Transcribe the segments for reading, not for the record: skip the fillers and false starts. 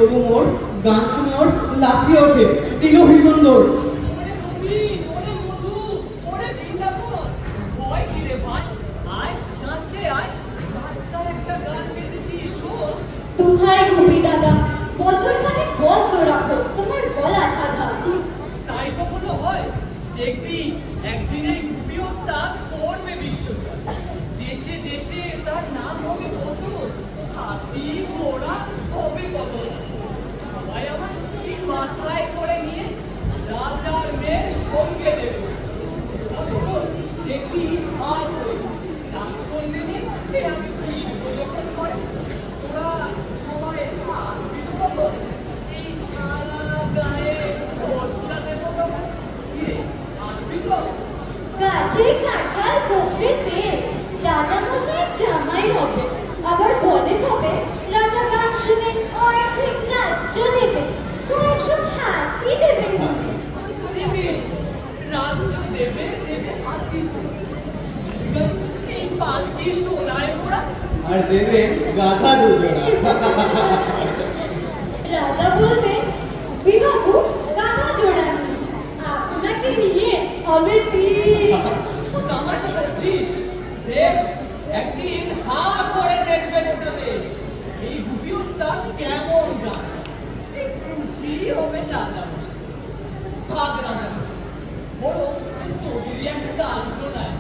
তরু মোর গান শুনে ওর লাফিয়ে ওঠে, দিল ভীষণ দৌড়। দুহাই গুপি দাদা, বছর খানে বন্ধ রাখো, তোমার গলা সাধা। তাই কখনো হয়? দেখবি একদিন এই গুপি ওস্তাদ করবে বিশ্বজয়। দেশে দেশে তার নাম হবে কত, হাতি ঘোড়া হবে কত। সবাই আমার ঠিক মাথায় করে নিয়ে রাজার মেয়ের সঙ্গে দেবে। দেখবি আর নাচ করলে নিয়ে আমি ফিরবো যখন করে, তোরা সবাই আসবি তো তখন। এই সারা গায়ে বস্তা দেবো তখন। আসবি তো? গাছে কাঁঠাল কোপে তেল, রাজা মশাই জামাই হবে, আবার বলে হবে রাজা গান শুনে অর্ধেক রাজ্য দেবে, কয়েকশো হাতি দেবেন মনে। দেবে রাজ্য দেবে, দেবে হাতি, এই পালকি সোনায় মোড়া, আর দেবে গাধা দুজনা। রাজা বলবেন বিবাবু গাধা জোড়ান, আপনাকে নিয়ে হবে তামাশা করছিস? বেশ, একদিন হা করে দেখবে গোটা দেশ এই গুপি ওস্তাদ কেমন গান। খুশি হবে রাজা মশাই। থাক রাজা মশাই, বড় তোদেরই একটা গান শোনায়।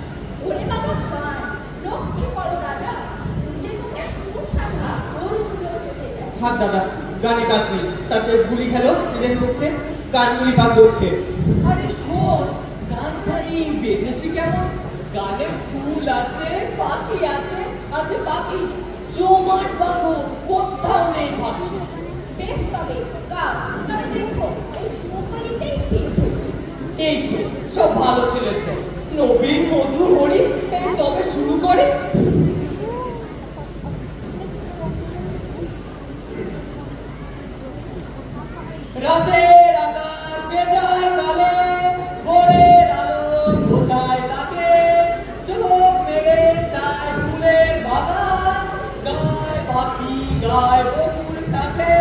ওরে বাবা গান রক্ষে করো দাদা, শুনলে তোমার সুসাধা গরুগুলো উঠে যায়। হাত দাদা, গানে কাজ নেই, তার চেয়ে গুলি খেলো নিজের পক্ষে, গানগুলি বাদ রক্ষে। আরে শোন, গান খালি বেঁধেছি কেমন? গানে ফুল আছে, পাখি আছে, আছে পাখি, জমাট বাঁধো, কোথাও নেই পাখি। বেশ তবে গাও, তবে দেখো এই মুখলিতেই স্থির। এই তো সব ভালো ছেলে তো, নবীন মধুর হরি, এই তবে শুরু করে। রাতের আকাশ বেজায় কালে, ভোরের আলো বোঝায় তাকে, চোখ মেলে চায় ফুলের বাগান, গায় পাখি গায় বকুল সাথে।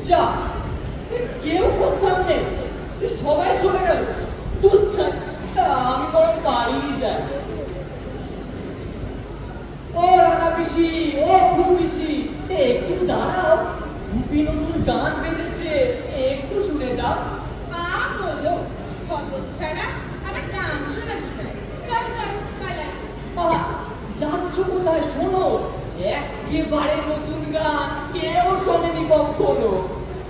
যা, কেউ কোথাও নেই, সবাই চলে গেল। দুধ আমি বরং বাড়ি যাই। ও রাধা পিসি, ও খুব পিসি, একটু দাঁড়াও, গুপি নতুন গান বেঁধেছে, একটু শুনে যাও। বলো হতচ্ছাড়া, আবার গান শোনাতে চাই, চল চল পালা। যাচ্ছ কোথায়? শোনো, একেবারে নতুন গান, কেউ শোনেনি কখনো।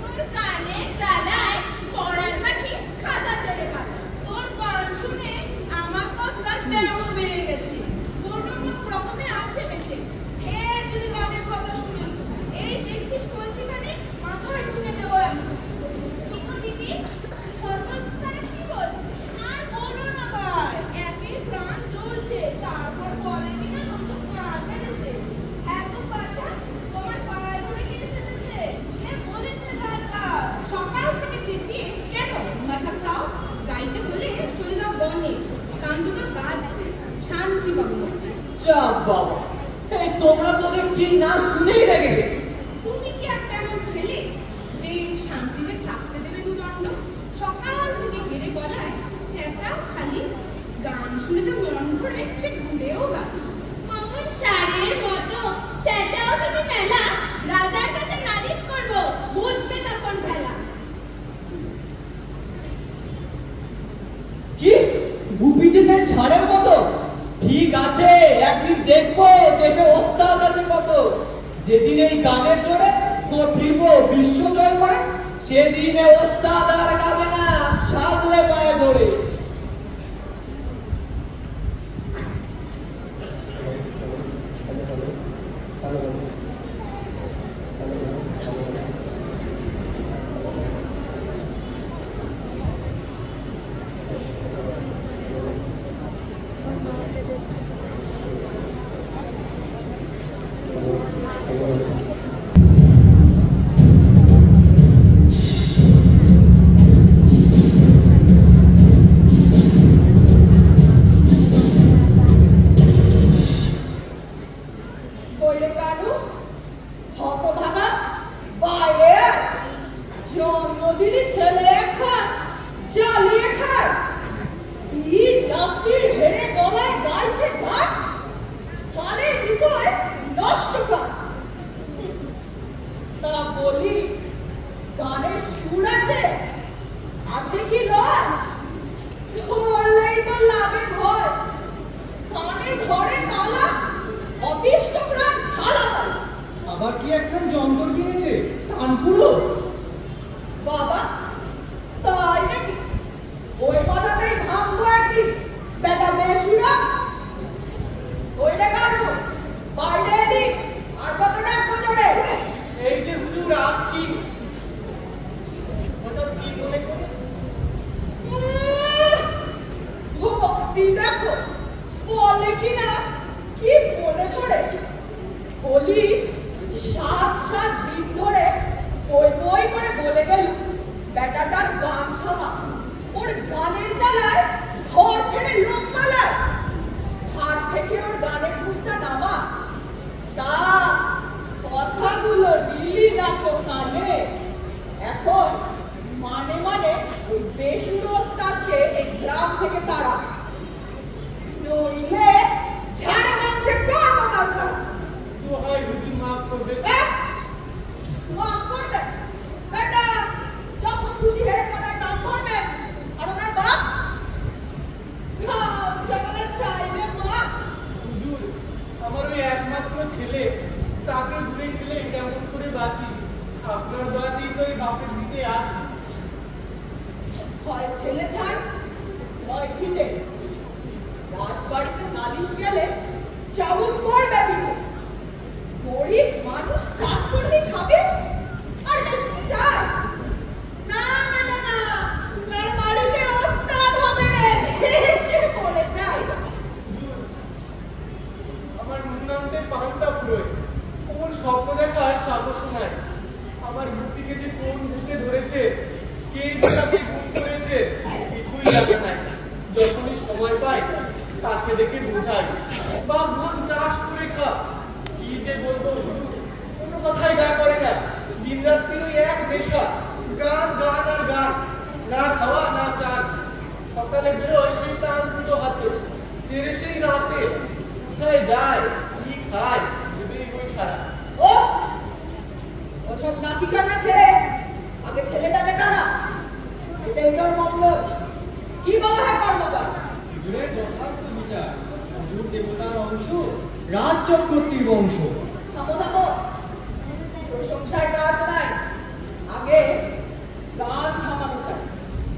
তোর কানে জ্বালায় পড়ার পাখি খাতা ছেড়ে পালা। তোর গান শুনে আমার কষ্টার তেমন বেড়ে গেছে, কোনো রকমে আছে বেঁচে। ফের যদি গানের কথা শুনি, এই দেখছিস কলসিখানে মাথায় ঢুকে দেবো আমি। দিদি হতচ্ছাড়া কি বলছে? আর বলো না ভাই, একই প্রাণ জ্বলছে, তারপর বলে কিনা নতুন গান বেড়েছে। এত বাচ্চা তোমার পাড়ায় ধরে কে এসেছে? কে বলেছে গানটা? সকাল থেকে চেঁচিয়ে কেন মাথা খাও? গাইতে হলে চলে যাও বনে, গান দুটো বাজবে, শান্তি পাবো মনে। যা বাবা, এই তোমরা তো দেখছি না শুনেই রেগে গেলে। তুমি কি একটা এমন ছেলে যে শান্তিতে থাকতে দেবে দুদণ্ড? সকাল থেকে হেরে গলায় চেঁচাও খালি, গান শুনে যে মন ভরে সে ঘুরেও ভাবি। মামুন সারের মতো চেঁচাও তুমি মেলা, রাজার কাছে নালিশ করবো, বুঝবে তখন ফেলা। কি গুপি যে যায় ছাড়ের মতো? ঠিক আছে, একদিন দেখবো দেশে ওস্তাদ আছে কত। যেদিন এই গানের জোরে ফিরবো বিশ্ব জয় করে, সেদিনে ওস্তাদ আর গাবে না, সাধুয়ে পায়ে ধরে। নষ্ট গান। তা বলি গানের সুর আছে, আছে কি লয়? ধরলেই তো লাগে ভয়, কানে ধরে তালা, অতিষ্ঠ প্রাণ ঝালা। আবার কি একখান যন্ত্র কিনেছে তানপুরো? বাবা তাই নাকি? ওই কথাতেই ভাববো একদিন বেটা বেশুরা। ওইটা কাটবো বাইরে এলি আর কতটা কোচড়ে। এই যে হুজুর আসছি, হঠাৎ কি মনে করে? ভক্তি দেখো বলে কিনা কি মনে করে। বলি 7 দিন ধরে বই বই করে বলে গেল বেটাটার গান থামা, ওর গানের জ্বালায় ঘর ছেড়ে লোক পালায়, হাট থেকে ওর গানের পুস্তা নামা। তা কথাগুলো নিলি না তো কানে। এখন মানে মানে ওই বেশুর ওস্তাদকে এই গ্রাম থেকে তারা, নইলে ঝাড়া মাংসে কর্ম না ছাড়া। দোহাই হুজুর মাফ করবে। মাফ করবে বেটা, যখন খুশি হেরে তাদের দাম করবেন। আর ওনার বাপ ছেলে চাইবে মা। হুজুর, আমার ওই একমাত্র ছেলে, তাকে দূরে গেলে কেমন করে বাঁচি? আপনার দয়াতেই তো এই বাপের দিকে আছি। হয় ছেলে ছাড় নয় ফিটে। রাজবাড়িতে নালিশ গেলে চাবুক পড়বে পিঠে। গরিব মানুষ চাষ করলেই খাবে, আর বেশি কি চায়? না না না না, তার বাড়িতে ওস্তাদ হবে রে, এসে পড়ে যায়। হুজুর, আমার মুন্নান্তে পান্তা পুরোয় ওর স্বপ্ন দেখার সাহস নাই। আমার বুটিকে যে কোন ভূতে ধরেছে, কে যে তাকে গুম করেছে, কিছুই জানা নাই। যখনই সময় পাই কাছে ডেকে বোঝাই, বাপ ধান চাষ করে খা। কি যে বলবো হুজুর, কোনো কথাই গা করে না। দিন রাত্রির ওই এক নেশা, গান গান আর গান, না খাওয়া না চান। সকালে বেরোয় সেই তার দুটো হাতে, ফিরে সেই রাতে। কোথায় যায় কি খায় ভেবেই বই সারা। ও ওসব নাতি কান্না ছেড়ে আগে ছেলেটাকে তারা, এটাই তোর মঙ্গল। কি বলা হয় কর্মকার? হুজুরের যথার্থ বিচার। হুজুর দেবতার অংশ, রাজ চক্রবর্তীর বংশ। থামো থামো, প্রশংসায় কাজ নাই, আগে গান থামানো চাই।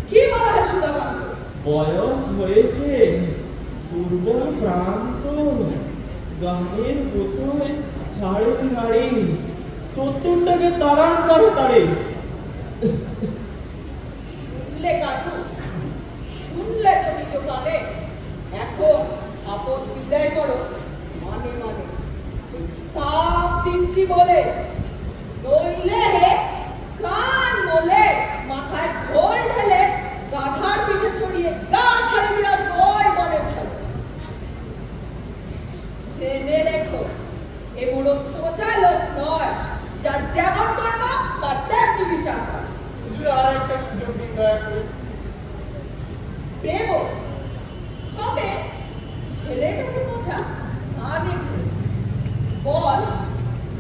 কি বলা হয় সুধাকান্ত? বয়স হয়েছে, দুর্বল প্রান্ত, গানের বোতল ছাড়ে ছাড়ে, 70টাকে তাড়ান তাড়ে তাড়ে। শুনলে কাটু, শুনলে তো নিজ কানে। এখন আপদ বিদায় করো মানে মানে, সাপ দিচ্ছি বলে। নইলে কান বলে মাথায় ঘোল ঢেলে গাধার পিঠে চড়িয়ে গা ছাড়ি দেওয়ার বই মনে ফেলো। জেনে রেখো এ মুরুখ সোজা লোক নয়, যার যেমন কর্ম তার তেমনি বিচার করে। হুজুর, আর একটা সুযোগ দিন দয়া করে। দেব, তবে ছেলেটাকে বোঝা আনে বল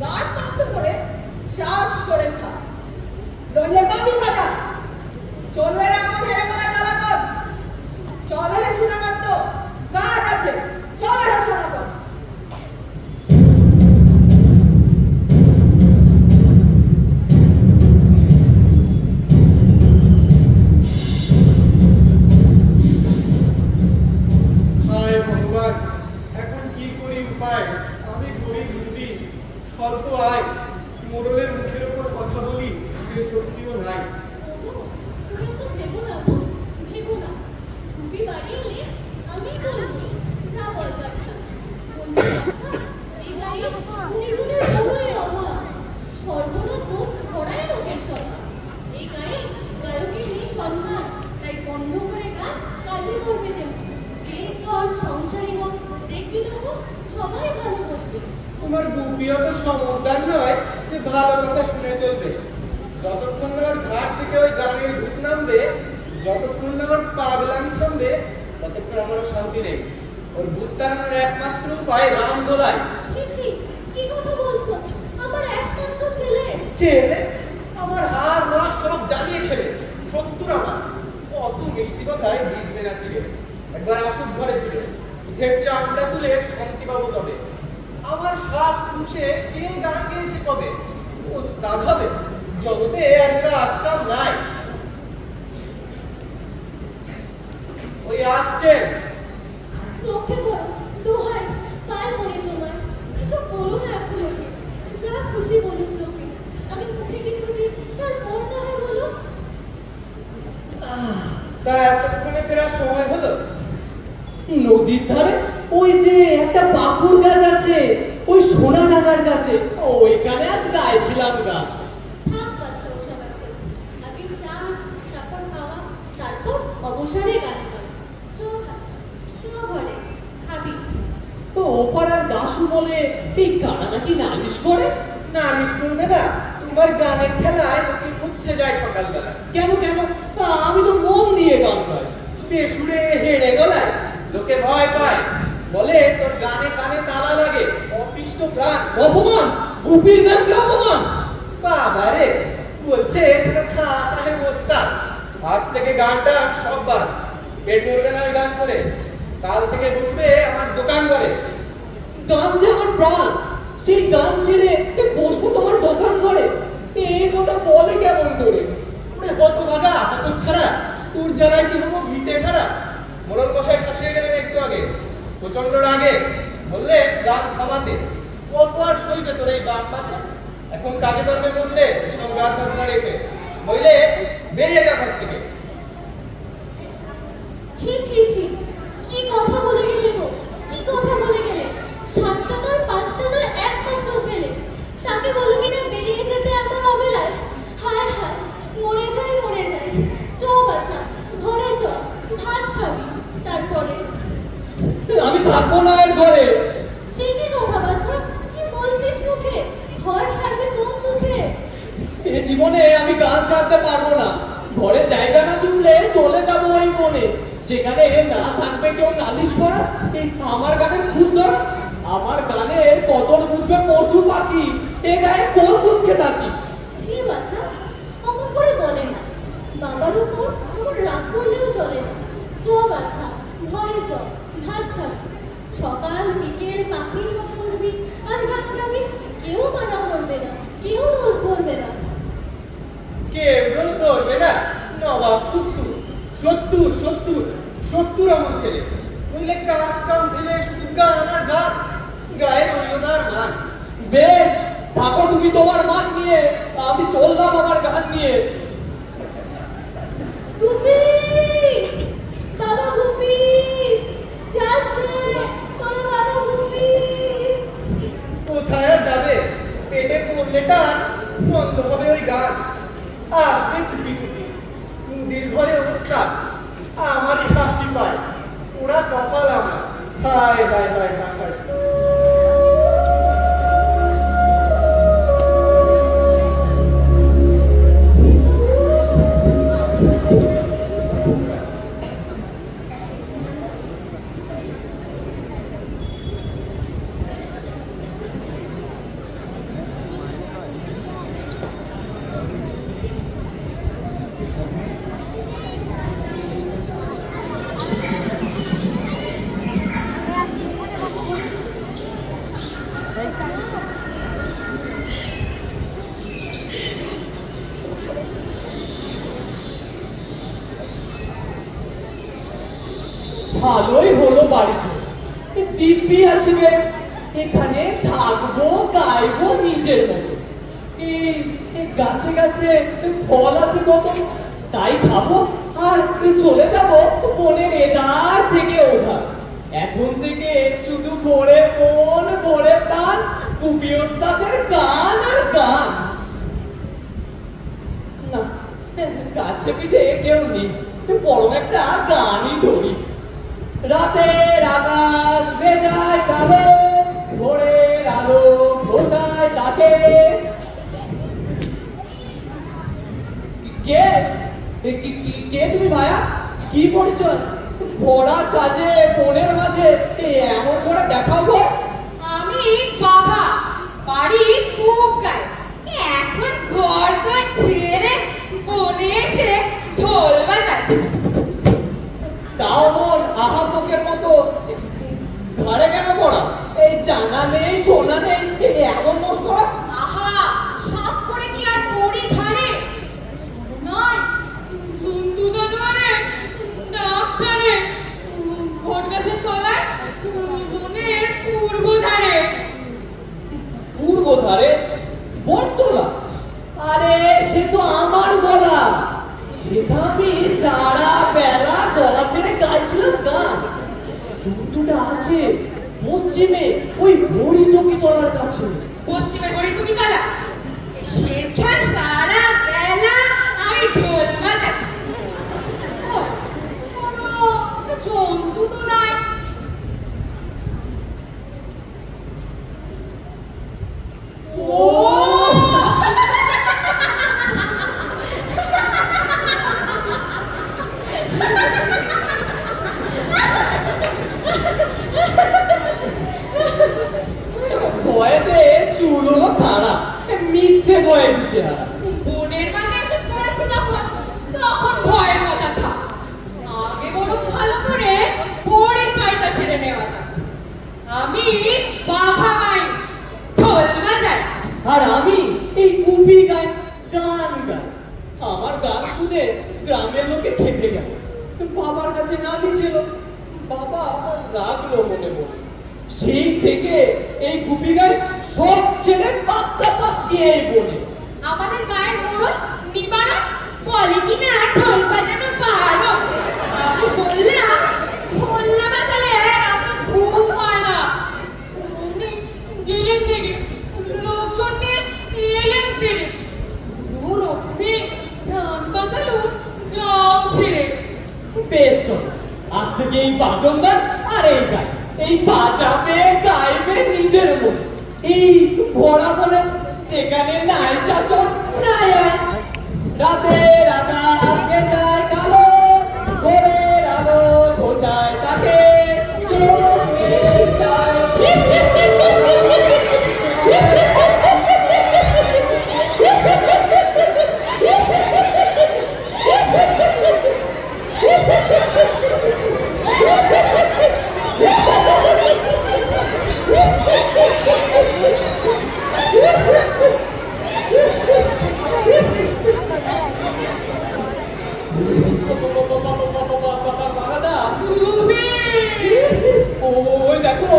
গাছ বন্ধ করে চাষ করে খা, নইলে পাবি সাজা। চলবে না আমার হেরে গলা জ্বালাতন। চলে হে সুধাকান্ত, কাজ আছে, চলে হে সনাতন। হায় ভগবান, এখন কি করি উপায়? আমি গরিব রুগী, স্বল্প আয়, মোড়লের মুখের ওপর কথা বলি, সে শক্তিও নাই। ওগো, তুমি তো ভেবো না গো, ভেবো না। তুমি বাড়ি এলে আমি বলবো, যা বলবার তা। বলবো আচ্ছা, এই গায়ে দুজনের বড়ই অবলা, সর্বদা দোষ ধরায় লোকের সভা। এই গায়ে গায়কের নেই সম্মান, তাই বন্ধ করে গান কাজে করবে দেব। এই তোর সংসারী হোক, দেখবি তখন সবাই ভালো বসবে। তোমার গুপিও তো সমজদার নয় যে ভালো কথা শুনে চলবে। যতক্ষণ না ওর ঘাট থেকে ওই গানের ভূত নামবে, যতক্ষণ না ওর পাগলামি থামবে, ততক্ষণ আমারও শান্তি নেই। ওর ভূত তাড়ানোর একমাত্র উপায় রাম দোলায়। ছি ছি, কি কথা ছেলে আমার হার মাস সব জ্বালিয়ে খেলে, 70 আমার। অত মিষ্টি কথায় জিতবে না চিড়ে। একবার আসুক ঘরে ফিরে, উঠের চামড়া তুলে শান্তি পাবো তবে। আমার শাক পুষে কে গান গেয়েছে কবে? ওস্তাদ হবে জগতে আর আজকাল নাই। ওই আসছেন। রক্ষে করো, দোহাই, পায়ে পড়ে তোমায়। কিছু বলো না এখন ওকে, যা খুশি বলুক লোকে। আমি মুখে কিছু দিই, তারপর না হয় বলো। তা এতক্ষণে ফেরার সময় হলো? নদীর ধারে ওই যে একটা পাকুর গাছ আছে, ওই সোনা ডাঙার কাছে, ওইখানে আজ গাইছিলাম গান। থাক বাছা ওসব এখন। আগে চা, তারপর খাওয়া, তারপর অবসরে গান গাওয়া। চ বাছা, চ ঘরে, খাবি। তো ও পাড়ার দাশু বলে এই গানা নাকি নালিশ করে। নালিশ করবে না? তোমার গানের খেলায় লোকে উঠছে যায় সকালবেলা। কেন কেন? আমি তো মন দিয়ে গান গাই। বেসুরে হেড়ে গলায় লোকে ভয় পায়, বলে তোর গানে কানে তালা লাগে, অতিষ্ঠ প্রাণ। অপমান, গুপির গানকে অপমান। বাবারে, বলছে তোর খা সাহেব ওস্তাদ, আজ থেকে গানটা সব বাদ। পেট ভরবে না ওই গান করে। কাল থেকে বসবে আমার দোকান করে। গান যে আমার প্রাণ, সেই গান ছেড়ে বসবো তোমার দোকান করে, এই কথা বলে কেমন করে? ওরে কত ভাগা কত ছাড়া, তোর জ্বালায় কি হবো ভিটে ছাড়া। মোড়ল কষাই শাসিয়ে গেলেন একটু আগে, প্রচন্ড রাগে বললে গান থামাতে। কত আর সইবে তোর এই গান পাতে? এখন কাজে কর্মে মন দে, সব গান বন্ধ রেখে, বললে বেরিয়ে যা ঘর থেকে। ছি ছি ছি, কি কথা বলে গেলে গো, কি কথা বলে গেলে? 7 টাকার 5 টাকার একমাত্র ছেলে, তাকে বলো কিনা বেরিয়ে যেতে এমন অবেলায়? হায় হায়, মরে যাই মরে যাই। চ বাছা, ঘরে চ, ভাত খাবি, তারপরে। আমি থাকবো না এর ঘরে। সে কি কথা বাছা, কি বলছিস মুখে? ঘর ছাড়বে কোন দুঃখে? এ জীবনে আমি গান ছাড়তে পারবো না। ঘরে জায়গা না জুটলে চলে যাবো ওই মনে, সেখানে না থাকবে কেউ নালিশ করা। এই আমার গানের খুব ধরা, আমার গানের কদর বুঝবে পশু পাখি, এ গায়ে কোন দুঃখে থাকি। ছি বাছা, অমন করে বলে না। বাবার উপর আমার রাগ করলেও চলে না। চ বাছা, ঘরে চ, ভাত খাবি। সকাল বিকেল পাখির মতো উঠবি আর গান গাবি। কেউ মানা করবে না, কেউ দোষ ধরবে না। কেউ দোষ ধরবে না? নবাব কুত্তুর, 70 আমার ছেলে। বললে কাজ কাম ফেলে শুধু গান আর গান, গায়ে রইল না আর মান। বেশ, থাকো তুমি তোমার মান নিয়ে, আমি চললাম আমার গান নিয়ে। গুপি, বাবা গুপি, যাস রে, তোর বাবা গুপি। কোথায় আর যাবে? পেটে পড়লে টান, বন্ধ হবে ওই গান। আসবে চুপি চুপি, মুদির ঘরে অবস্থা, আমারই হাসি পায়। ওরা কপাল আমার, হায় হায় হায় হায় হায়। ভালোই হলো বাড়ি ছেড়ে, দিব্যি আছি রে। এখানে থাকবো, গাইবো নিজের মতো। এই গাছে গাছে ফল আছে কত, তাই খাবো আর চলে যাবো বনের এধার থেকে ওধার। এখন থেকে শুধু ভরে মন ভরে প্রাণ, গুপি ওস্তাদের গান আর গান। না, গাছে পিঠে কেউ নেই, বরং একটা গানই ধরি। রাতের আকাশ ভেজায় কালো, ভোরের আলো ঘোচায় তাকে। কে কে তুমি ভায়া? কি পরিচয়? ভরা সাজে বনের মাঝে এমন করে দেখাও গো। আমি বাঘা, বাড়ি খুব গায়ে। এখন বরকত ছেড়ে বনে এসে ঢোল বাজাচ্ছে। তাও বল আহাম্মকের মতো ঘরে কেন পড়া? এই জানা নেই শোনা নেই এমন মস্করা। আহা, সব করে কি আর পড়ি ধারে নয়? জন্তু জানোয়ারে ডাক ছাড়ে বট গাছের তলায় বনের পূর্ব ধারে। পূর্ব ধারে বটতলা? আরে সে তো আমার গলা, সেটা আমি সারা বেলা গলা ছেড়ে গাইছিলাম গান। দুটোটা আছে পশ্চিমে ওই হরিটকি তলার কাছে। পশ্চিমের হরিটুকি তলা, সেটা সারা বেলা আমি ঢোল বাজাই। কোনো জন্তু তো নাই। ও ভয়েতে চুলো খাড়া, মিথ্যে ভয়ে দিশে হারা। বনের মাঝে এসে পড়েছে তখন ভয়ের কথা থাক। আগে বড় ভালো করে পরিচয়টা সেরে নেওয়া যাক। আমি বাঘা মাই, ঢোল বাজাই। আর আমি এই কুপি গাই, গান গাই। আমার গান শুনে গ্রামের লোকে খেপে গেল, বাবার কাছে নালিশ এলো। বাবা রাগলো মনে মনে। সেই থেকে এই কুপি গাই সব ছেলে পাক্কা পাক্কি এই বলে। আমাদের গায়ের মোড়ল নিবারণ বলে কিনা ঢোল বাজানো পারো। আমি বললাম ঢোল না বাজালে রাতে ঘুম হয় না। উনি গেলেন থেকে লোকজন নিয়ে এলেন তিনি। ওর অগ্নি গান বাজালো গ্রাম ছেড়ে। বেশ তো, আজ থেকে এই বাজন গান আর এই গান, এই বাজাবে গাইবে নিজের মনে। এই ভরা বলে যেখানে নাই শাসন নাই আইন। রাতের আকাশ বেজায় কালো, ভোরের আলো ঘোচায় তাকে, চোখে চায়। ওই দেখো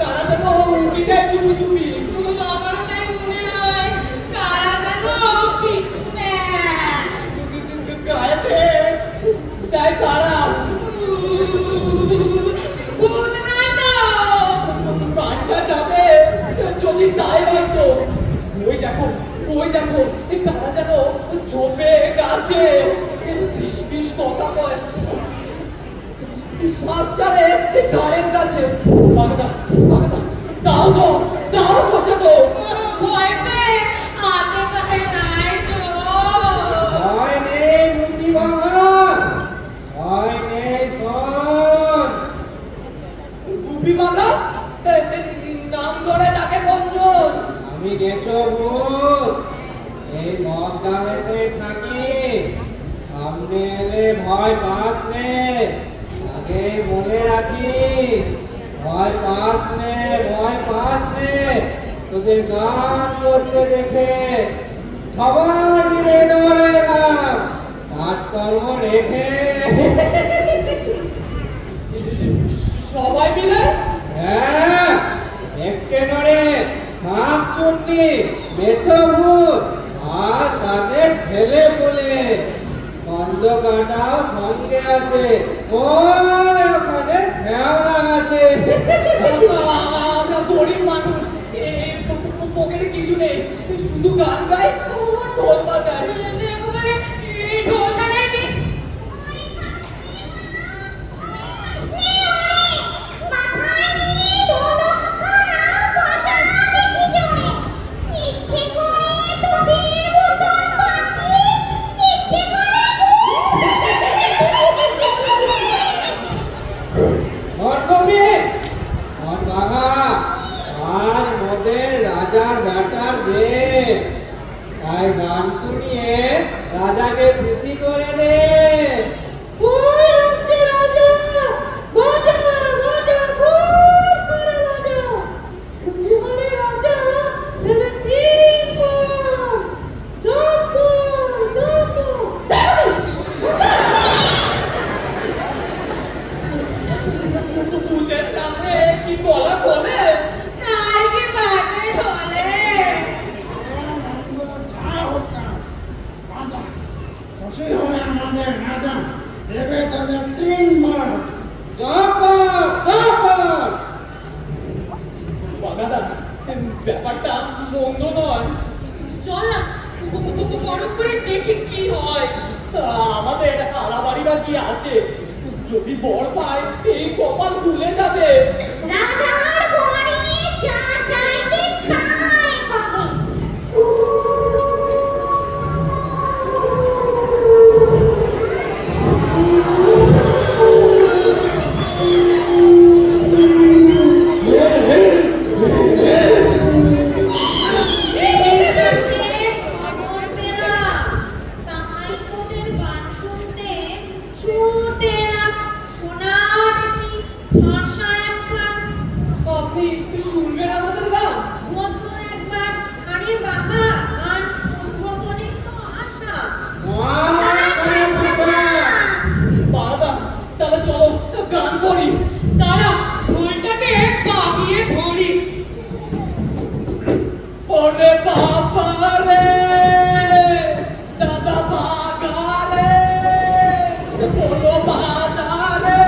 তারা যেন উঠি দেয় চুপি চুপি। আমারও তাই মনে হয় কারা যেন পিছু নেয়। গায়েতে তাই তারা ভূত নয় তো। প্রাণটা যাবে যদি তাই হয়তো। ওই দেখো এই তারা যেন ঝোপে গাছে ফিস ফিস কথা কয়। শ্বাস ছাড়ে গায়ের কাছে। বাগাদা দাও তো, দাও বসে তো। ভয়তে হাতে পায়ে নাই তো। ভয় নেই বুদ্ধিমান, ভয় নেই শোন। গুপি মাগা নাম ধরে ডাকে কঞ্জন। আমি গেছো ভূত, এই মগডালেতে থাকি। সামনে এলে ভয় পাস নে, আগে মনে রাখিস। ভয় পাস নে, ভয় পাস নে। তোদের গান করতে দেখে সবার মিলে দৌড়ে এলাম, কাজকর্ম রেখে। সবাই মিলে? হ্যাঁ, একটে নড়ে সাপ চুন্নি, মেছো ভূত আর তাদের ছেলে বলে স্কন্দ কাটাও সঙ্গে আছে। ওই ওখানে শ্যাওলা আছে। আমরা গরিব মানুষ, পকেটে কিছু নেই, শুধু গান গাই ও ঢোল বাজায়। দেখো বলে এই ঢোলটা নেই। আজ মোদের রাজার বেটার রে, তাই রাজাকে খুশি করে দে। ওই আসছে রাজা, বাজা বাজা খুব করে বাজা। এবারে রাজা দেবে 3 পণ। যাবো যাবো। ভূতের সামনে কি বলা বলে? কালকে বাজে ঢলে। যা হোক না, রাজা খুশি হয়ে আমাদের রাজা দেবে তাদের 3 বার। বাগাদা, ব্যাপারটা মন্দ নয়। চল না, বড় করে দেখি কি হয়। আমাদের আড়াবাড়ি বা কি আছে? যদি বর পায় এই কপাল খুলে যাবে। রাজার ঘরে যা চাইবে তাই পাবে। খবর পেলাম, তাই তোদের গান শুনতে ছুটে এলাম। শোনা দেখি ভাষা একবার, আপনি শুনবেন আমাদের গান? বোঝো একবার। আরে বাবা, গান শুনবো বলেই তো আশা। বাগাদা, তাহলে চলো গান করি। তারা ঢোলটাকে পাকিয়ে ধরি। ওরে বাবা রে, দাদা বাগা রে, বলো বাদা রে,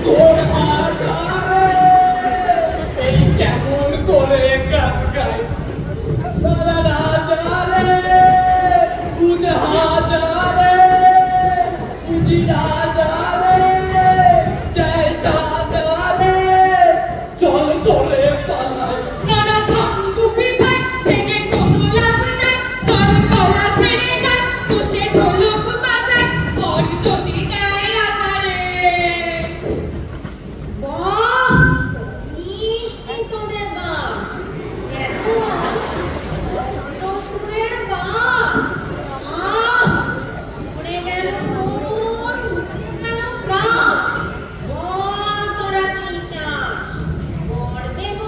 তোর আগা রে, এই কেমন করে গান গাই। দাদা রাজা রে, বুধ হাজা রে, বুঝি রাজা রে, জয় সাজা রে, চল তোরে পালাই। নানা থাম টুপি ভাই, ভেঙে কোনো লাভ নাই। চল গলা ছেড়ে গাই, বসে ঢোলক বাজাই। বর যদি দেয় রাজা রে। বাহ, মিষ্টি তোদের গান। দেখো, কত সুরের বান। আহ, উড়ে গেল মন, উড়ে গেল প্রাণ। বল তোরা কি চাস? বর দেব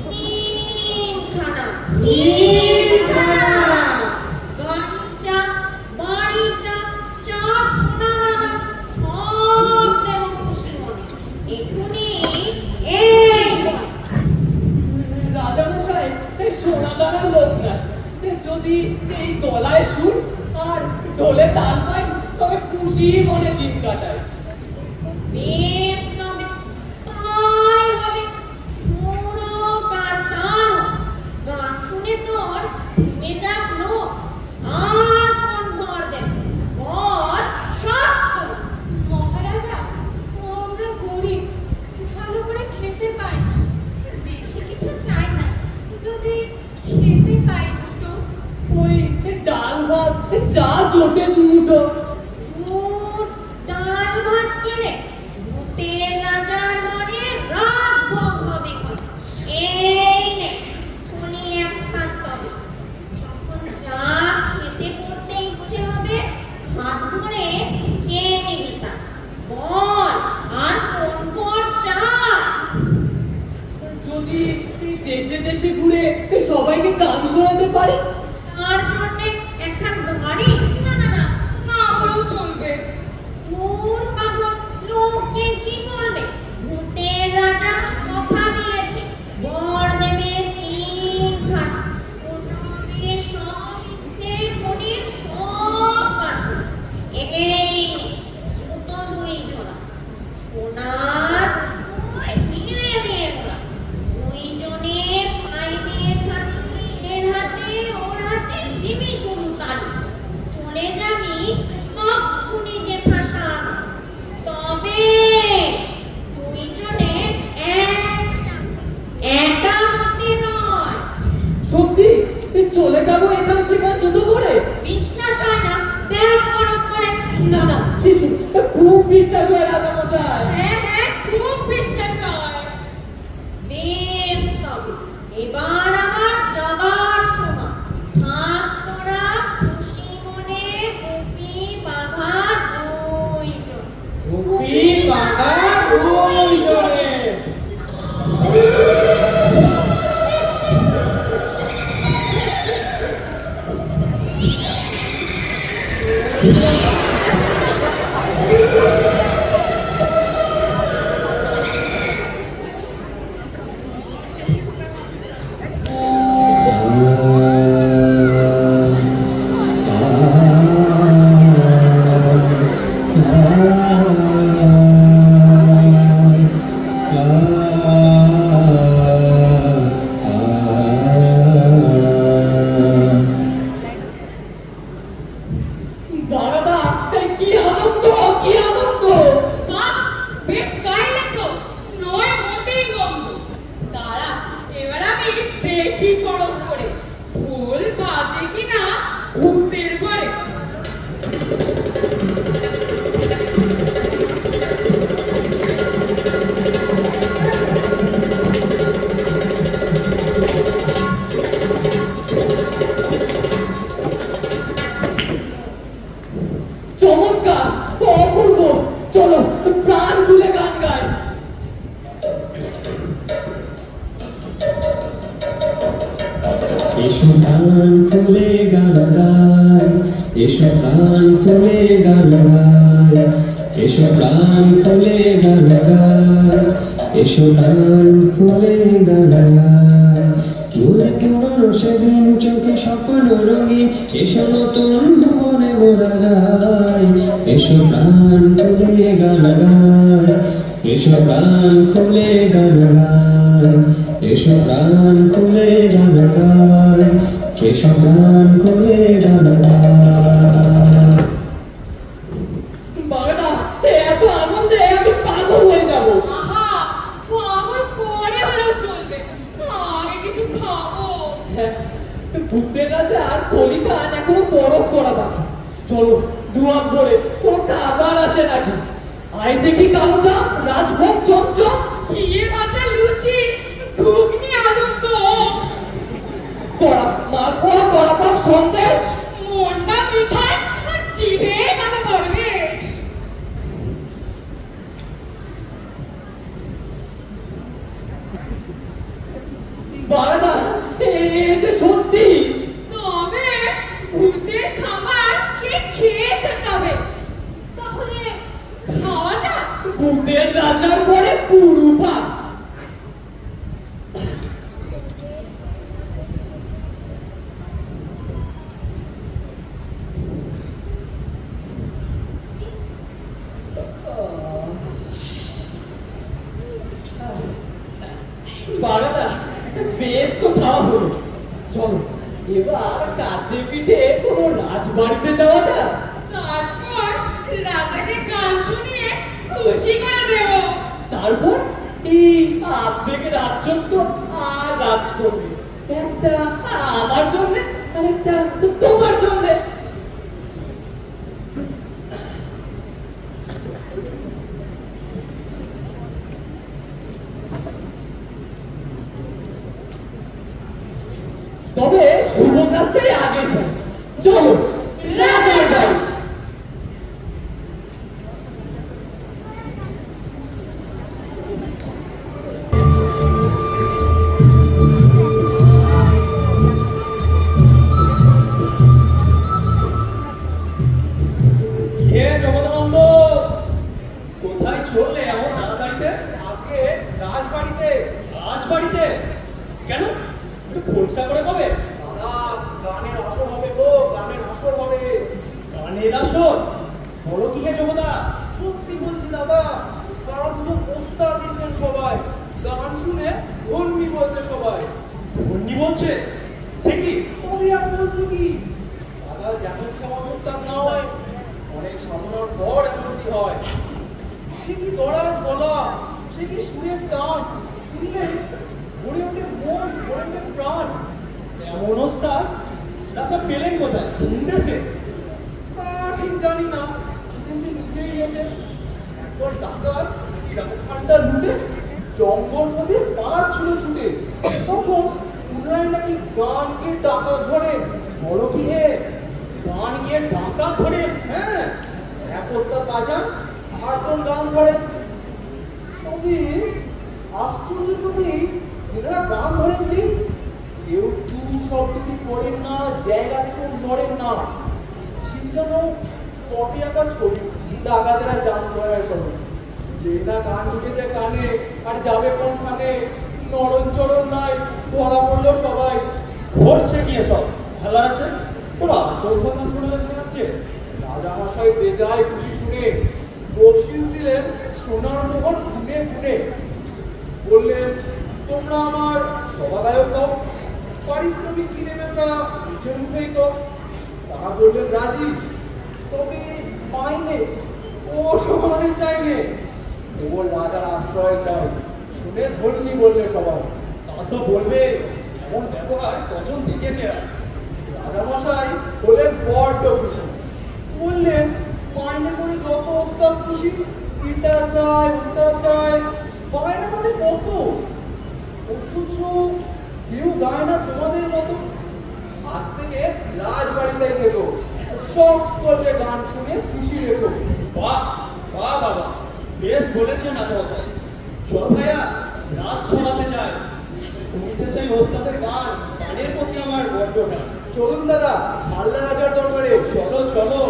3 খানা। 3 খানা। গামছা, বাড়িচা, চা, সোনা দানা, সব দেব খুশি মনে। এখুনি এই বল। রাজামশাই সোনা দানার লোক না, যদি এই গলায় সুর আর ঢোলে তাল পাই তবে খুশি মনে দিন কাটায়। বেশ নবে, তাই হবে। শুনো কার টান, গান শুনে তোর থেমে যাক লোক। আর কোন বর দেব? বর সত্য। মহারাজা, আমরা গরিব, ভালো করে খেতে পাই না। বেশি কিছু চাই না, যদি খেতে পাই দুটো। ওই ডাল ভাত চা জোটে দুটো। দুধ, ডাল ভাত কিনে ভূতের রাজার মনে রাজভোগ হবে ক্ষণ। এই নে, থলি একখান তবে। যখন যা খেতে পড়তে ইচ্ছে হবে, হাত ভরে চেয়ে নিবি তা। বল, আর কোন বর চাই? যদি এই দেশে দেশে ঘুরে সবাইকে গান শোনাতে পারি। তার জন্যে একখান গাড়ি? না না না, না হলেও চলবে। দূর পাগল, লোকে কি বলবে? ভূতের রাজা কথা দিয়েছে, বর দেবে 3 খানা। ওনারে সব ইচ্ছে মনের সব বাসনা। এই নে, জুতো 2 জোড়া, সোনার ওই হিরে দিয়ে মোড়া। 2 জনের পায়ে দিয়ে থাকি, এর হাতে ওর হাতে দিবি শুধু তালি। চলে যাবি তক্ষুনি যে ভাষা। তবে 2 জনে একসাথে, একা হতে নয়। সত্যি চলে যাবো এখান সেখান জুতো করে? বিশ্বাস হয় না? দেখ বরফ করে। না না, ছি ছি, খুব বিশ্বাস হয় রাজামশাই। হ্যাঁ হ্যাঁ, খুব বিশ্বাস হয়। বেশ তবে, এবার আমার যাবার সময়। থাক তোরা খুশি মনে। কপি আঁকার ছবি ডাকাতেরা জাম করে সবাই যে না গান ঢুকেছে কানে আর যাবে কোনখানে নরম চরণ নাই ধরা পড়লো সবাই ঘটছে কি এসব ভালো আছে ওরা আসল কথা শুনে যাচ্ছে রাজামশাই বেজায় খুশি শুনে বকশিস দিলেন সোনার মোহর গুনে গুনে বললেন তোমরা আমার সভাগায়ক দাও পারিশ্রমিক কি নেবে তা নিচের মুখেই তো তারা বললেন রাজি তবে মাইনে ও সমানে চাইলে ও রাজার আশ্রয় চাই শুনে ধর্মী বললে সবাই তা তো বলবে এমন ব্যবহার কজন দেখেছে রাজামশাই হলেন বড্ড খুশি বললেন মাইনে করে যত ওস্তাদ খুশি এটা চায় ওটা চায় বায়না তাদের কত অথচ কেউ গায় না তোমাদের মতো আজ থেকে রাজবাড়িতেই থেকো সব করলে গান শুনে খুশি রেখো বাহ বাহ বাবা বেশ বলেছেন রাজামশাই চল ভাইয়া রাত শোনাতে চাই শুনতে চাই ওস্তাদের গান গানের প্রতি আমার বড্ড টান চলুন দাদা মালদা রাজার দরবারে চলো চলো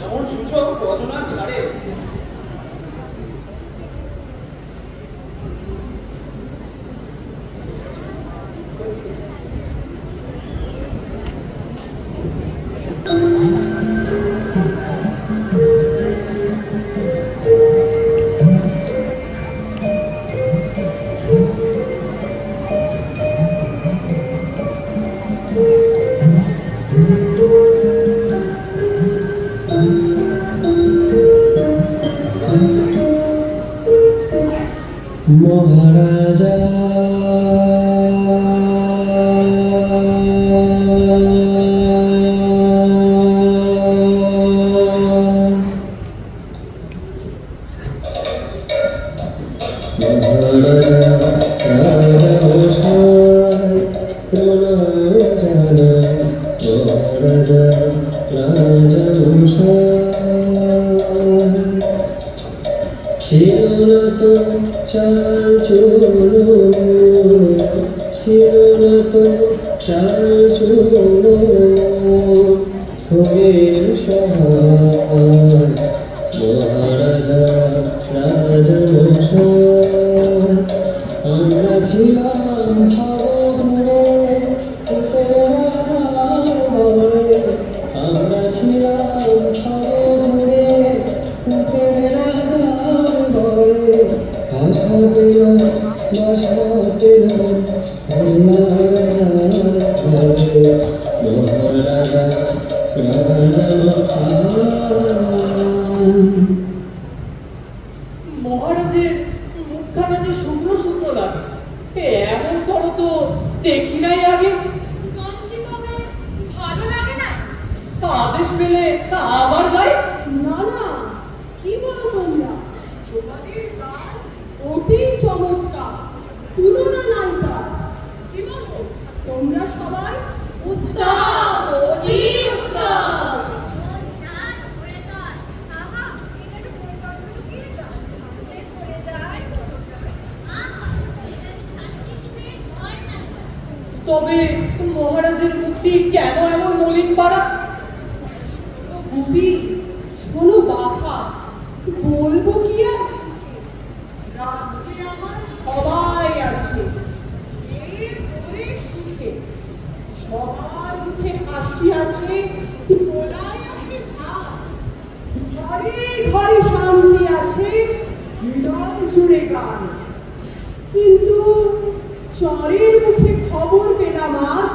এমন সুযোগ রচনা ছাড়ে মহারাজা মহারাজের মুখখানা যে শুকনো শুকনো লাগে এমন করো তো দেখি নাই আগে গানটি তবে ভালো লাগে না আদেশ পেলে আবার গাই না না কি বলো তোমরা তোমাদের গান অতি চমৎকার তুলনা নাই তার কি বলো তোমরা সবাই উত্তম অতি উত্তম তবে মহারাজের মুক্তি কেন এমন মলিন পাড়া গুপি শোনো বাবা বলবো কি আর রাজ্যে আমার সবাই আছে এরপরে সুখে সবার মুখে হাসি আছে গলায় আছে ভাব ঘরে ঘরে শান্তি আছে হৃদয় জুড়ে গান কিন্তু চরের মুখে খবর পেলাম আজ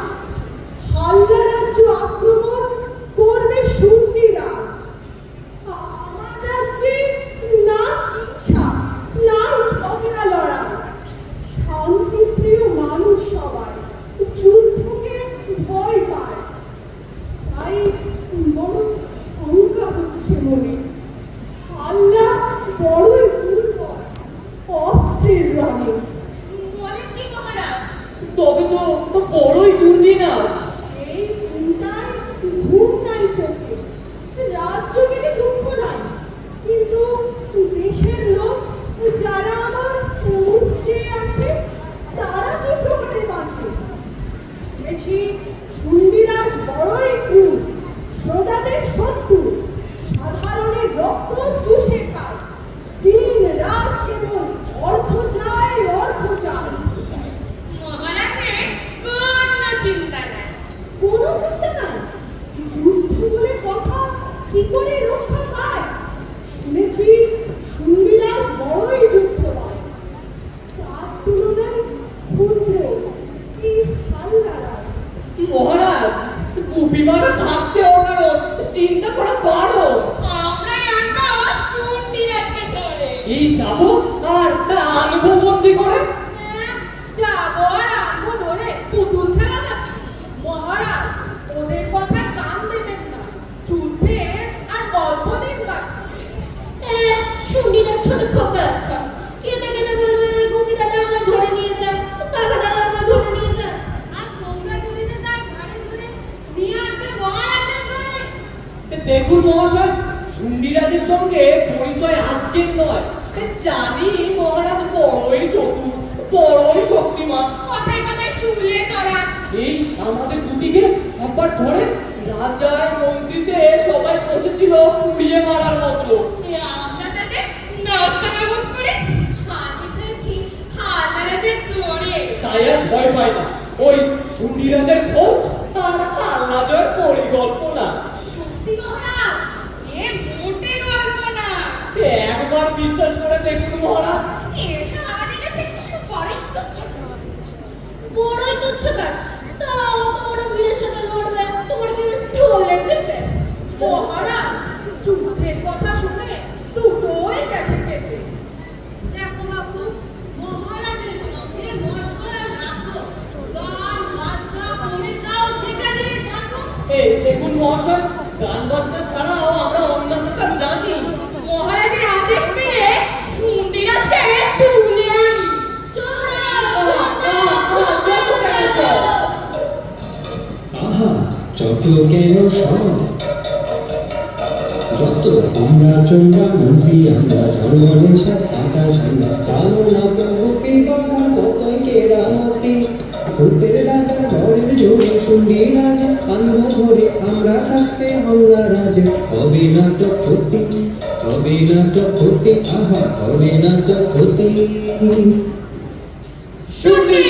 হালদা রাজ্য আক্রমণ করবে শুন্ডি রাজ আমার রাজ্যে না ইচ্ছা না ঝগড়া লড়া শান্তিপ্রিয় মানুষ সবাই যুদ্ধকে ভয় পায় তাই বড় শঙ্কা হচ্ছে মনে হালদা বড়ই দুর্বল অস্ত্রের রণে বলেন কি মহারাজ তবে তো বড়ই দুর্দিন আজ এই চিন্তায় ঘুম নাই চোখে রাজ্য গেলে দুঃখ নাই কিন্তু দেশের লোক যারা আমার মুখ চেয়ে আছে তারা কি প্রকারে বাঁচে শুনেছি শুন্ডিরাজ বড়ই ক্রূর প্রজাদের শত্রু সাধারণ কি করে রক্ষা পায়? শুনেছি সুন্দিরা বড়ই যুদ্ধবাজ। তার তুলনায় ক্ষুদ্র এই হাল্লারাজ। মহারাজ, গুপিমারা থাকতেও কারণ চিন্তা করা পারো। আমরাই আনবো সুন্দিরাজকে ধরে। এই যাবো আর আনবো বন্দি করে। যাবো আর আনবো ধরে পুতুল খেলা নাকি? মহারাজ, ওদের কথা কান দেবেন না। যুদ্ধের আর অল্প দিন বাকি। সুন্দিরার ছোট খোকা একটা কেটে কেটে বলবে গুপি দাদা আমরা ধরে নিয়ে যান, কাকা দাদা আমরা ধরে নিয়ে যান। আর তোমরা দুদিনে তাই ঘাড়ে ধরে নিয়ে আসবে মহারাজের ধরে। দেখুন মহাশয়, সুন্দিরাজের সঙ্গে পরিচয় আজকের নয়। জানি মহারাজ বড়ই চতুর, বড়ই শক্তিমান। কথায় কথায় শুলে চড়া। এই আমাদের দুটিকে একবার ধরে রাজার মন্ত্রীতে সবাই বসেছিল পুড়িয়ে মারার মতো। আমরা তাদের নাস্তানাবুদ করে হাজির হয়েছি হাল্লারাজের ধরে। তাই আর ভয় পায় না ওই সুন্দিরাজের খোঁজ আর হাল্লাজের পরিকল্পনা। সত্যি মহারাজ, এ মোটে গল্প না। একবার বিশ্বাস করে দেখুন মহারাজ। এসব আমাদের কাছে বড়ই তুচ্ছ কাজ। বড়ই তুচ্ছ কাজ। তাও তোমরা বীরের সাথে লড়বে, তোমরা কি ঢোলে চেপে? মহারাজ, যুদ্ধের কথা শুনে দুটোই গেছে চেপে। দেখো বাবু, মহারাজের সঙ্গে মশকরা রাখো, গান বাজনা করে যাও, সেখানে থাকো। এই দেখুন মহাশয়, গান বাজনা ছাড়াও আমরা অন্যান্য কাজ জানি। মহারাজের আদেশ পেয়ে সুন্দিরাজকে তুলে আনি। আহা যত কেন সব যত আমরা চন্দ্রা মন্ত্রী আমরা সর্বনেশা আকাশ আমরা জানো না তো গোপী বাঘা কতই কেরামতি ভূতের রাজা ঘরের জোরে শুনবি রাজা আনবো ধরে আমরা থাকতে হাল্লা রাজে হবে না তো ক্ষতি হবে না তো ক্ষতি আহা হবে না তো ক্ষতি শুনি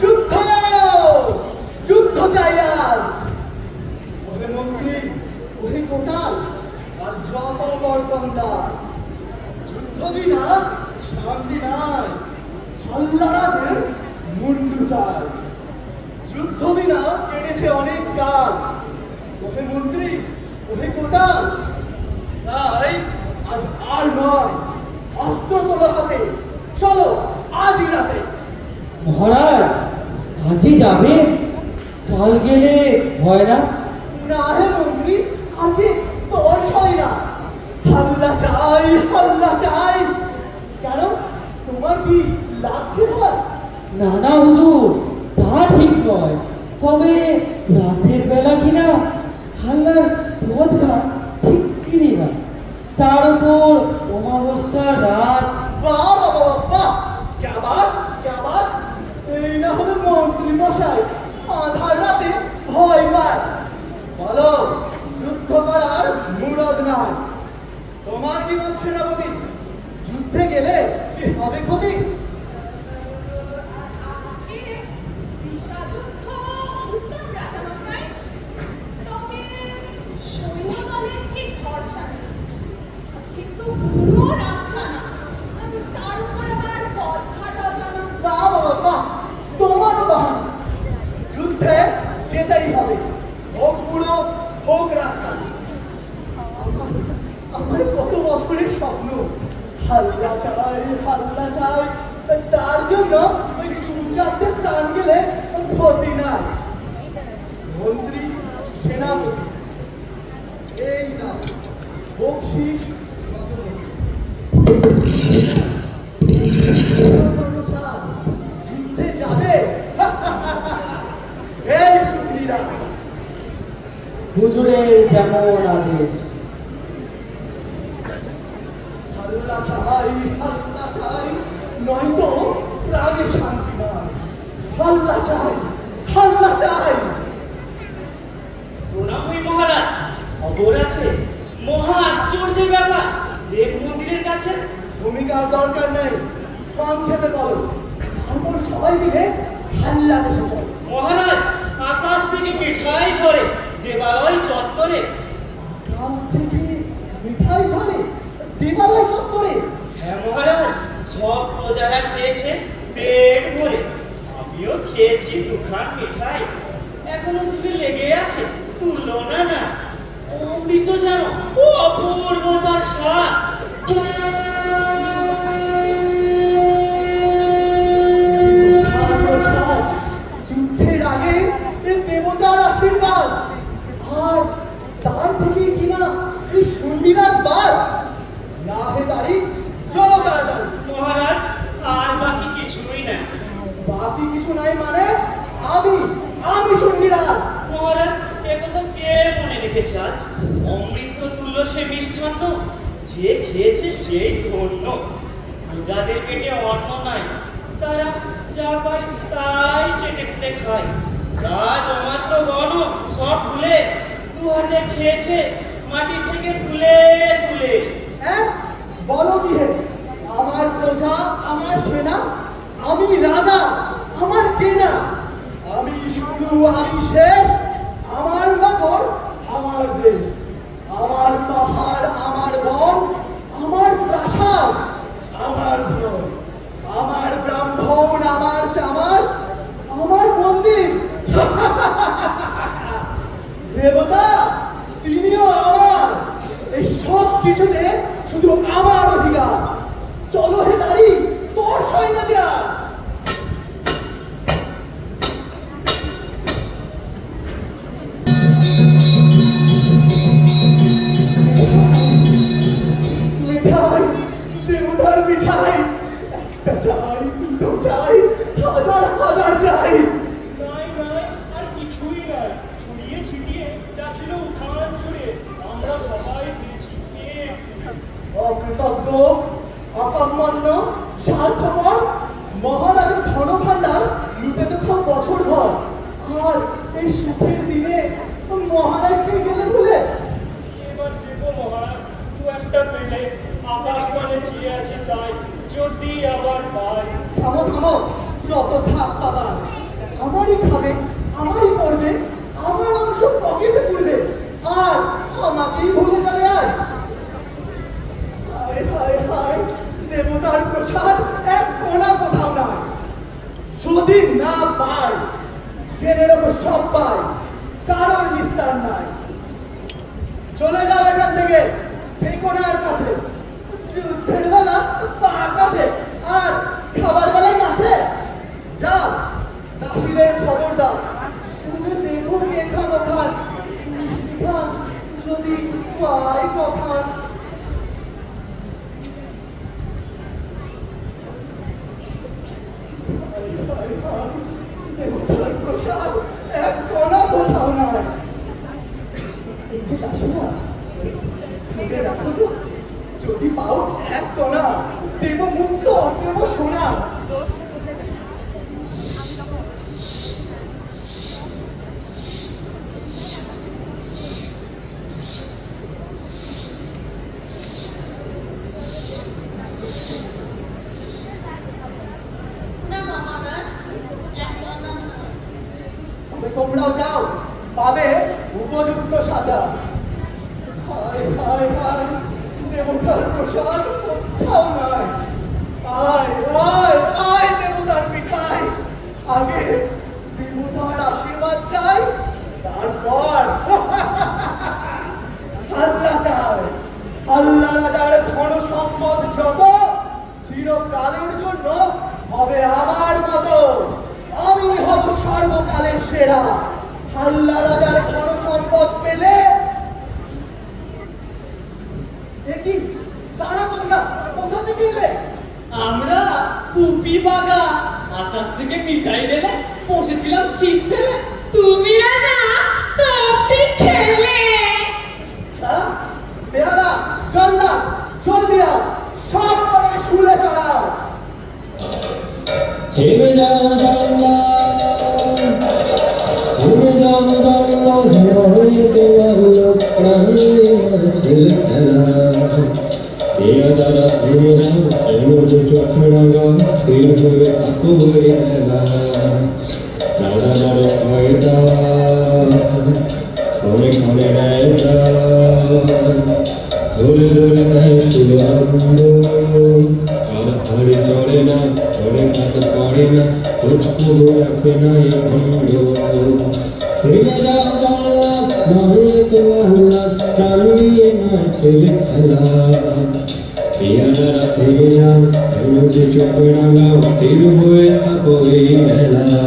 যুদ্ধ যুদ্ধ চাই আজ। ওহে মন্ত্রী, ওহে কোটাল আর যত বরকন্দার, যুদ্ধ বিনা শান্তি নাই। হাল্লারাজের মুন্ডু চাই। যুদ্ধ বিনা কেটেছে অনেক কাল। ওহে মন্ত্রী, ওহে কোটাল, তাই আজ আর নয়, অস্ত্র তোলো হাতে, চলো আজই রাতে। মহারাজ, আজই যাবে? কাল গেলে হয় না? না হে মন্ত্রী, আজকে তোর সয় না। হাল্লা চাই, হাল্লা চাই। কেন, তোমার কি লাগছে ভয়? না না হুজুর, তা ঠিক নয়। তবে রাতের বেলা কিনা হাল্লার পথঘাট ঠিক কিনে না, তার উপর অমাবস্যার রাত। বাহ বাহ বাহ বাহ, ক্যা বাত, ক্যা বাত। এই না হলো মন্ত্রী মশাই আধার রাতে ভয় পায়। বলো, যুদ্ধ করার মুরদ নাই। তোমার কি মত সেনাপতি? যুদ্ধে গেলে কি হবে ক্ষতি? যুদ্ধ উত্তম রাজামশাই, তবে সৈন্যদলের ঠিক ভরসা নেই। কিন্তু পুরো রাতখানা, তার উপর আবার পথঘাট অজানা। বাহ বাবা বাহ, তোমারও বাহানা। যুদ্ধে যেতেই হবে, হোক পুরো হোক রাস্তা। আমার কত বছরের স্বপ্ন, হাল্লা চাই, হাল্লা চাই। তার জন্য ওই দু চারটে প্রাণ গেলে ক্ষতি নাই। মন্ত্রী সেনাপতি, এই না বকশিস যুদ্ধে যাবে। এই সুন্দরীরা, হুজুরের যেমন আদেশ। হাল্লা চাই, হাল্লা চাই, নয়তো প্রাণে শান্তি নাই। হাল্লা চাই, হাল্লা চাই। দরকার নাই, সংক্ষেপে বলো। তারপর সবাই মিলে হাল্লা দেশে চল। মহারাজ, আকাশ থেকে মিঠাই ঝরে দেবালয় চত্বরে। আকাশ থেকে মিঠাই ঝরে দেবালয় চত্বরে? হ্যাঁ মহারাজ, সব প্রজারা খেয়েছে পেট ভরে। আমিও খেয়েছি দুখান মিঠাই, এখনো জিভে লেগে আছে তুলনা না। অমৃত জানো, ও অপূর্ব তার স্বাদ। যুদ্ধের আগে দেবতার আশীর্বাদ, আর তার থেকে কিনা এই সুন্ডিরাজ বার। না হে দাঁড়ি, চলো তাড়াতাড়ি। মহারাজ, আর বাকি কিছুই না। বাকি কিছু নাই মানে? আমি সুন্ডিরাজ। মহারাজ, এ কথা কে মনে রেখেছে আজ? অমৃত তুল্য সে মিষ্টান্ন, যে খেয়েছে সেই ধন্য। যাদের পেটে অন্ন নাই, তারা যা পায় তাই চেটে ফুটে খায়। রাজ অমাত্য গণ সব ভুলে দু হাতে খেয়েছে মাটি থেকে তুলে তুলে। হ্যাঁ, বলো কি হে? আমার প্রজা, আমার সেনা, আমি রাজা, আমার কেনা, আমি শুরু, আমি শেষ, আমার নগর, আমার দেশ, আমার পাহাড়, আমার বন, আমার প্রাসাদ, আমার ধন, আমার ব্রাহ্মণ, আমার চামার, আমার মন্দির। দেবতা তিনিও আমার। এই সব কিছুতে শুধু আমার অধিকার। চলো হে দাঁড়ি, তোর সৈন্য যা। মিঠাই, দেবতার মিঠাই, একটা চাই, দুটো চাই, হাজার হাজার চাই। নাই নাই, আর কিছুই নাই। ছড়িয়ে ছিটিয়ে যা ছিল উঠান ছুড়ে আমরা সবাই পেয়েছি। অকৃতজ্ঞ, অকর্মণ্য, স্বার্থপর মহারাজের ধনভাণ্ডার লুটে দেখো বছর ভর, আর এই সুখের দিনে মহারাজকে গেলে ভুলে। এবার দেবো মহারাজ, দু একটা পেলে আকাশ মানে চেয়ে আছে তাই, যদি আবার পাই। থামো থামো, যত থাক বাবা, আমারই খাবে, আমারই পড়বে, আমার অংশ পকেটে পড়বে, আর আমাকেই ভুলে যাবে আজ। হায় হায় হায়, দেবতার প্রসাদ এক কোনা কোথাও নাই। যদি না পায়, জেনের ওপর সব পায়, কারোর নিস্তার নাই। চলে যাও এখান থেকে, কোনার কাছে। যুদ্ধের বেলা পাকাবে, আর খাবার বেলায় আছে। যাও, দাসীদের খবর দাও, তুমি দেখো কে খাবো খান, মিষ্টি খান, যদি পাই কখান। দেবতার প্রসাদ এক কোনা কোথাও নাই। এই যে দাসীরা, খুঁজে রাখো তো, যদি পাও এক কোনা, দেব মুক্ত, দেব সোনা। না মহারাজ, একটা না নয়। তবে তোমরাও যাও, পাবে উপযুক্ত সাজা। হায় হায় হায়, দেবতার প্রসাদ কোথাও নাই। আয় আয় আয়, দেবতার মিঠাই। আগে দেবতার আশীর্বাদ চাই, তারপর হাল্লা চাই। হাল্লা রাজার ধন সম্পদ যত, চিরকালের জন্য হবে আমার মতো। আমি হব সর্বকালের সেরা। হাল্লা রাজার ধন সম্পদ পেলে কি তারা তোমরা কোথা থেকে এলে? আমরা কুপি বাগা, আকাশ থেকে মিঠাই দিলে, বসেছিলাম চিপ ফেলে। তুমি রাজা টপি খেলে। বেহারা, জল্লা, জলদি আও, সব করে শুলে চড়াও। থেমে যাও জানলা, থেমে যাও জানলা, হয়ে গেল প্রাণে মাঝে খেলা। এ দ্বারা ভুলে যাও এমন চোখ রাঙা স্থির হয়ে থাকো এই মেলা রাজা বড় ফয়দা ক্ষণে ক্ষণে নেয় ধরে ধরে নেয় সুরঙ্গ আর হাড়ি চড়ে না চড়ে কাতে পড়ে না খোঁজ খবর রাখে না এই ভণ্ড থেমে যাও জানলা নয় তো আল্লাহ চালিয়ে নয় ছেলে খেলা পিয়ারা থেমে যাও এমন যে চোখে রাঙাও স্থির হয়ে থাকো এই মেলা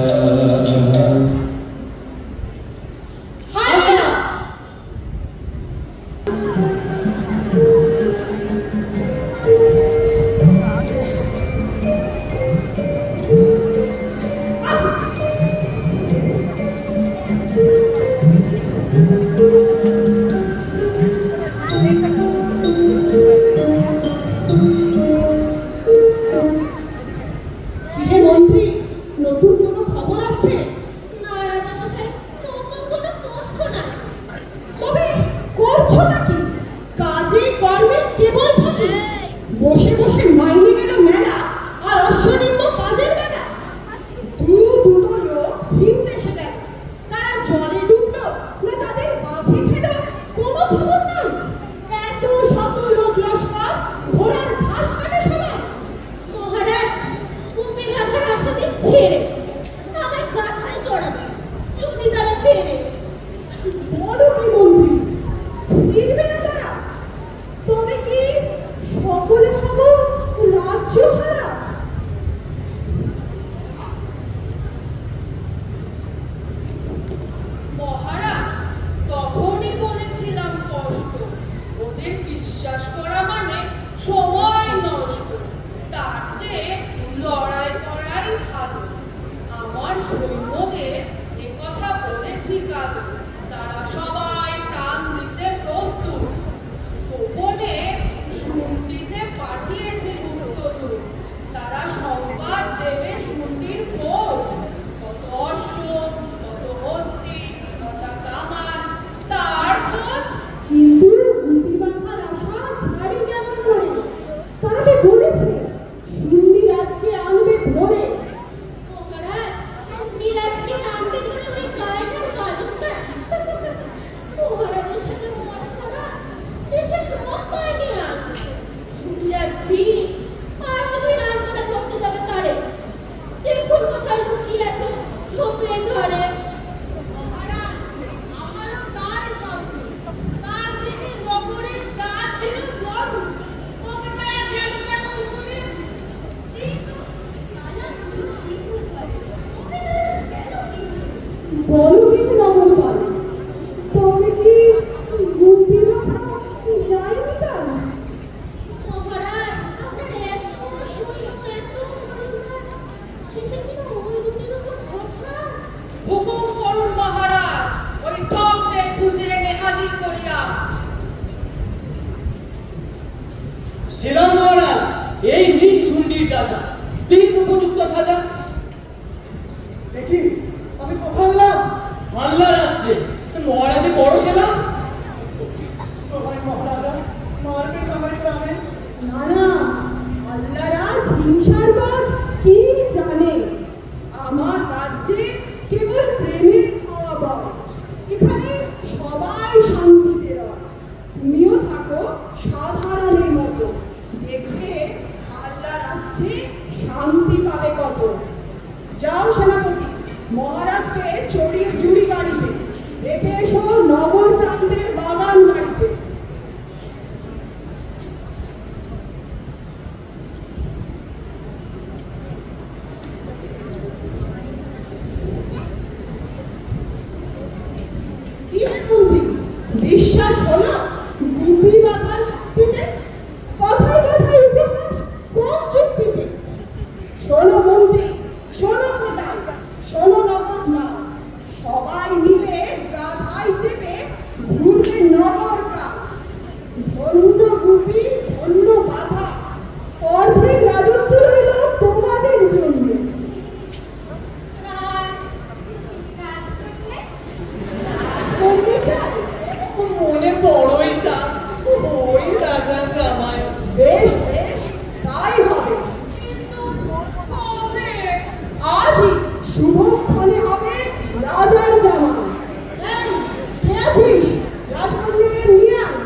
মনে বড়ই সাপ ওই মা। এই, কে আছিস? রাজকন্যাকে নিয়ে আয়।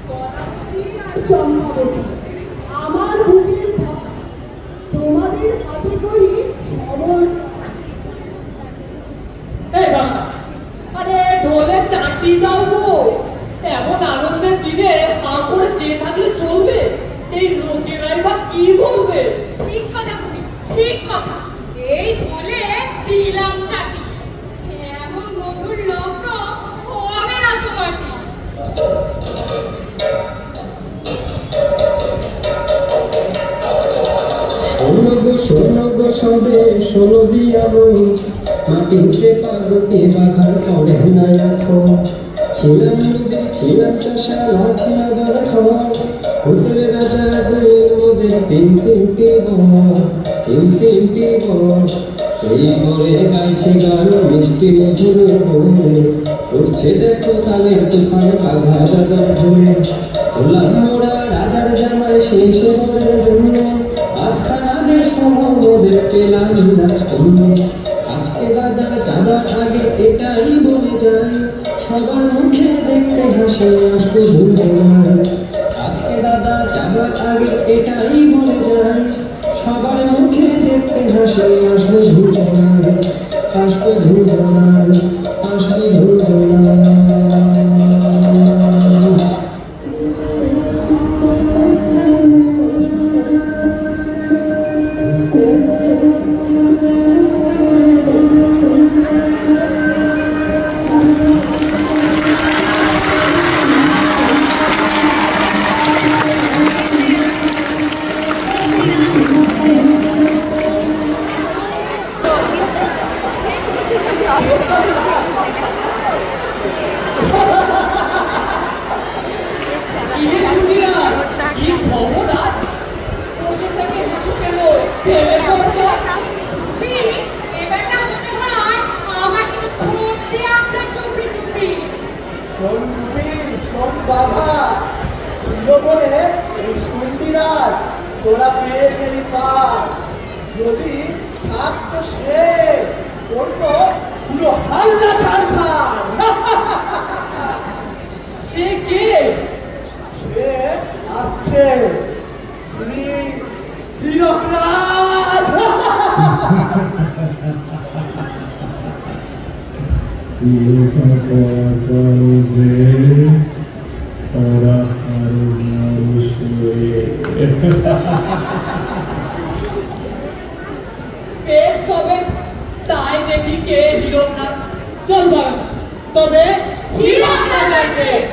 কলাবতী আর চম্পাবতী, আমার বুকের ভার, তোমাদের হাতে করি খবর। এই বাবা, আরে ঢোলে চাটি দাও গো। এমন আনন্দের দিনে পা করে চেয়ে থাকলে চলবে? এই লোকেরাই বা কি বলবে? ঠিক কথা তুমি, ঠিক কথা। এই বলে দিলাম চাটি। এমন মধুর লগ্ন হবে না তোমাকে। সোনগ সবে ষোলো দিয়া রোজ মাটিতে পাগতে বাঘার পড়ে না এখন ছিলাম নদী ছিলাম চাষা ছিল দরখর হোটেল রাজা বইয়ের মধ্যে তিনটি বর সেই বরে গাইছে গান মিষ্টি মধুর বলে উঠছে দেখো তালের তুফান বাঘা দাদার ভরে হলাম মোরা রাজার জামায় সেই সেবরের জন্য আটখানা দেশ মোদের পেলাম রাজকন্যা আজকে দাদা যাবার আগে এটাই বলে যায় সবার মুখে দেখতে হাসে আসবে দুজনায় আজকে দাদা যাবার আগে এটাই বলে যায় সবার মুখে দেখতে হাসে আসবে দুজনায় আসবে দুজনায় আসবে দুজনায় তোরা পেয়ে গেলি পার যদি থাকতো সে করতো পুরো হাল্লা ছাড়খাড় সে কে? সে আসছে তিনি হীরকরাজ লেখাপড়া করো যে তারা আরো মানুষে বেশ তবে তাই দেখি কে হীরকরাজ। চল বল তবে হীরকরাজ বেশ